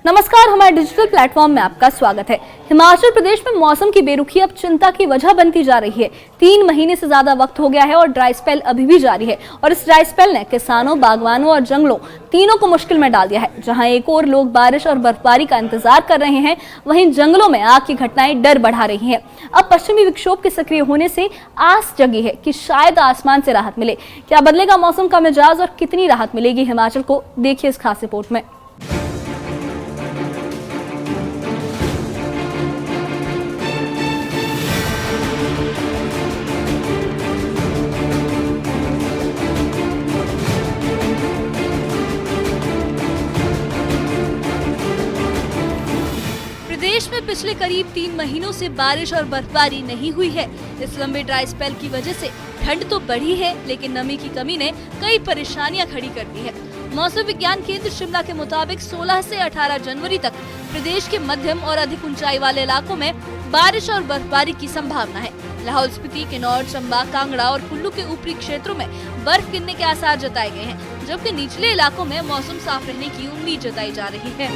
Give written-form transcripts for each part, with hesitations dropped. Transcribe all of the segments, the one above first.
नमस्कार, हमारे digital platform में आपका स्वागत है। हिमाचल प्रदेश में मौसम की बेरुखी अब चिंता की वजह बनती जा रही है। 3 महीने से ज्यादा वक्त हो गया है और ड्राई स्पेल अभी भी जारी है और इस ड्राई स्पेल ने किसानों, बागवानों और जंगलों तीनों को मुश्किल में डाल दिया है। जहां एक और लोग बारिश और बर्फबारी का इंतजार कर रहे हैं, वहीं जंगलों में आग की घटनाएं डर बढ़ा रही हैं। अब पश्चिमी विक्षोभ के सक्रिय होने से आस जगी है कि शायद आसमान से राहत मिले। क्या बदलेगा मौसम का मिजाज और कितनी राहत मिलेगी हिमाचल को, देखिए इस खास रिपोर्ट में। प्रदेश में पिछले करीब 3 महीनों से बारिश और बर्फबारी नहीं हुई है। इस लंबे ड्राई स्पेल की वजह से ठंड तो बढ़ी है, लेकिन नमी की कमी ने कई परेशानियां खड़ी कर दी है। मौसम विज्ञान केंद्र शिमला के मुताबिक 16 से 18 जनवरी तक प्रदेश के मध्यम और अधिक ऊंचाई वाले इलाकों में बारिश और बर्फबारी की संभावना है। लाहौल स्पीति, किन्नौर, चंबा, कांगड़ा और कुल्लू के ऊपरी क्षेत्रों में बर्फ गिरने के आसार जताए गए हैं, जबकि निचले इलाकों में मौसम साफ रहने की उम्मीद जताई जा रही है।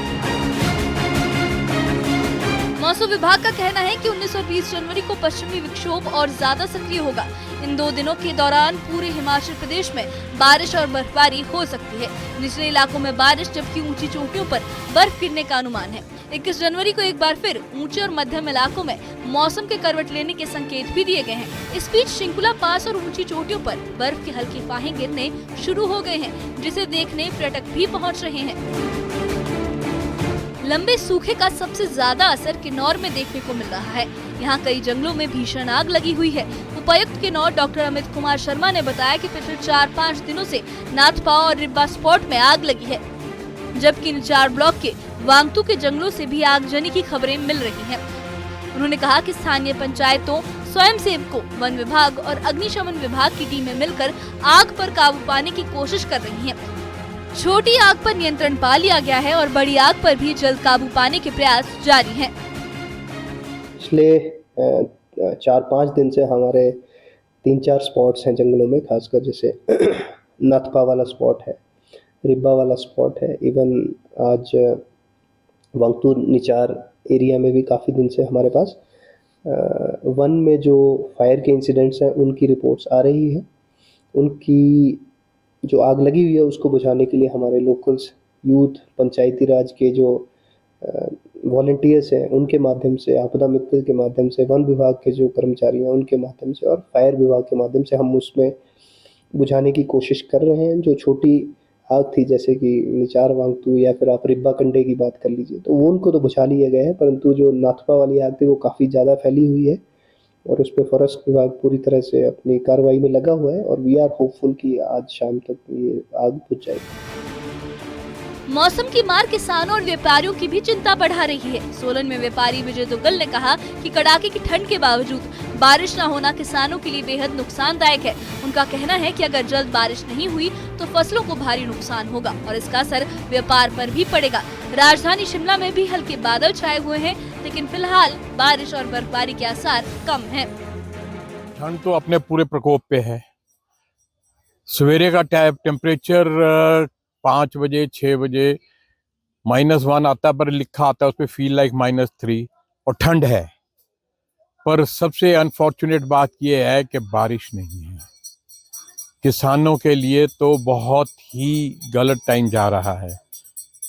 मौसम विभाग का कहना है कि 19 और 20 जनवरी को पश्चिमी विक्षोभ और ज्यादा सक्रिय होगा। इन 2 दिनों के दौरान पूरे हिमाचल प्रदेश में बारिश और बर्फबारी हो सकती है। निचले इलाकों में बारिश, जबकि ऊंची चोटियों पर बर्फ गिरने का अनुमान है। 21 जनवरी को एक बार फिर ऊंचे और मध्यम इलाकों में मौसम के करवट लेने के संकेत भी दिए गए हैं। इस बीच शिंकुला पास और ऊंची चोटियों पर बर्फ की हल्की फाहें गिरने शुरू हो गए हैं, जिसे देखने पर्यटक भी पहुँच रहे हैं। लंबे सूखे का सबसे ज्यादा असर किन्नौर में देखने को मिल रहा है। यहाँ कई जंगलों में भीषण आग लगी हुई है। उपायुक्त किन्नौर डॉक्टर अमित कुमार शर्मा ने बताया कि पिछले 4-5 दिनों से नाथपा और रिब्बा स्पॉट में आग लगी है, जबकि निचार ब्लॉक के वांगतू के जंगलों से भी आगजनी की खबरें मिल रही हैं। उन्होंने कहा कि स्थानीय पंचायतों, स्वयं सेवकों, वन विभाग और अग्निशमन विभाग की टीमें मिलकर आग पर काबू पाने की कोशिश कर रही हैं। छोटी आग पर नियंत्रण पा लिया गया है और बड़ी आग पर भी जल्द काबू पाने के प्रयास जारी हैं। पिछले 4-5 दिन से हमारे 3-4 स्पॉट्स हैं जंगलों में, खासकर जैसे नाथपा वाला स्पॉट है, रिब्बा वाला स्पॉट है। इवन आज वांगतू निचार एरिया में भी काफ़ी दिन से हमारे पास वन में जो फायर के इंसिडेंट्स हैं उनकी रिपोर्ट्स आ रही है। उनकी जो आग लगी हुई है उसको बुझाने के लिए हमारे लोकल्स, यूथ, पंचायती राज के जो वॉलंटियर्स हैं उनके माध्यम से, आपदा मित्र के माध्यम से, वन विभाग के जो कर्मचारी हैं उनके माध्यम से और फायर विभाग के माध्यम से हम उसमें बुझाने की कोशिश कर रहे हैं। जो छोटी आग थी, जैसे कि निचार वांगतू या फिर आप रिब्बा कंडे की बात कर लीजिए, तो वो उनको तो बुझा लिया गया है, परंतु जो नाथपा वाली आग थी वो काफ़ी ज़्यादा फैली हुई है और उस पर फॉरेस्ट विभाग पूरी तरह से अपनी कार्रवाई में लगा हुआ है और वी आर होपफुल कि आज शाम तक ये आग बुझ जाएगी। मौसम की मार किसानों और व्यापारियों की भी चिंता बढ़ा रही है। सोलन में व्यापारी विजय दुग्गल ने कहा कि कड़ाके की ठंड के बावजूद बारिश न होना किसानों के लिए बेहद नुकसानदायक है। उनका कहना है कि अगर जल्द बारिश नहीं हुई तो फसलों को भारी नुकसान होगा और इसका असर व्यापार पर भी पड़ेगा। राजधानी शिमला में भी हल्के बादल छाए हुए हैं, लेकिन फिलहाल बारिश और बर्फबारी के आसार कम हैं। ठंड तो अपने पूरे प्रकोप पे है। सवेरे का टेम्परेचर 5 बजे 6 बजे -1 आता है, पर लिखा आता है उस पर फील लाइक -3 और ठंड है। पर सबसे अनफॉर्चुनेट बात यह है कि बारिश नहीं है। किसानों के लिए तो बहुत ही गलत टाइम जा रहा है।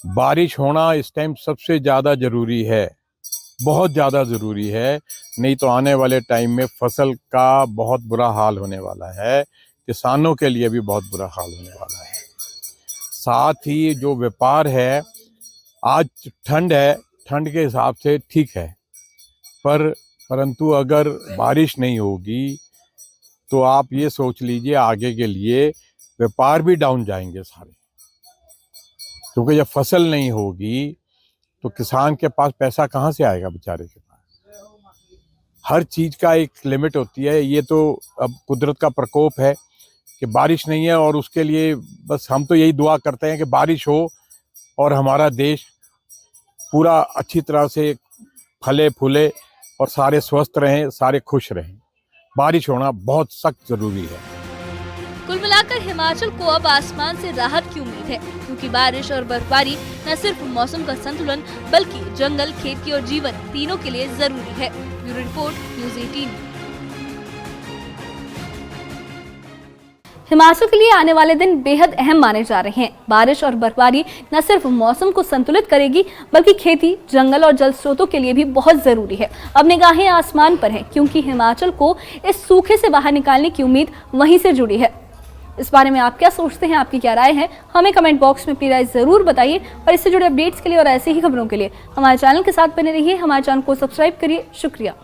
बारिश होना इस टाइम सबसे ज़्यादा ज़रूरी है, बहुत ज़्यादा ज़रूरी है, नहीं तो आने वाले टाइम में फसल का बहुत बुरा हाल होने वाला है। किसानों के लिए भी बहुत बुरा हाल होने वाला है। साथ ही जो व्यापार है, आज ठंड है, ठंड के हिसाब से ठीक है, परंतु अगर बारिश नहीं होगी तो आप ये सोच लीजिए आगे के लिए व्यापार भी डाउन जाएंगे सारे, क्योंकि जब फसल नहीं होगी तो किसान के पास पैसा कहाँ से आएगा बेचारे के पास। हर चीज़ का एक लिमिट होती है। ये तो अब कुदरत का प्रकोप है कि बारिश नहीं है और उसके लिए बस हम तो यही दुआ करते हैं कि बारिश हो और हमारा देश पूरा अच्छी तरह से फले फूले और सारे स्वस्थ रहें, सारे खुश रहें। बारिश होना बहुत सख्त ज़रूरी है। कुल मिलाकर हिमाचल को अब आसमान से राहत की उम्मीद है, क्योंकि बारिश और बर्फबारी न सिर्फ मौसम का संतुलन बल्कि जंगल, खेती और जीवन तीनों के लिए जरूरी है। Bureau report, news 18। हिमाचल के लिए आने वाले दिन बेहद अहम माने जा रहे हैं। बारिश और बर्फबारी न सिर्फ मौसम को संतुलित करेगी बल्कि खेती, जंगल और जल स्रोतों के लिए भी बहुत जरूरी है। अब निगाहें आसमान पर हैं, क्योंकि हिमाचल को इस सूखे से बाहर निकालने की उम्मीद वहीं से जुड़ी है। इस बारे में आप क्या सोचते हैं, आपकी क्या राय है, हमें कमेंट बॉक्स में अपनी राय जरूर बताइए। और इससे जुड़े अपडेट्स के लिए और ऐसी ही खबरों के लिए हमारे चैनल के साथ बने रहिए। हमारे चैनल को सब्सक्राइब करिए। शुक्रिया।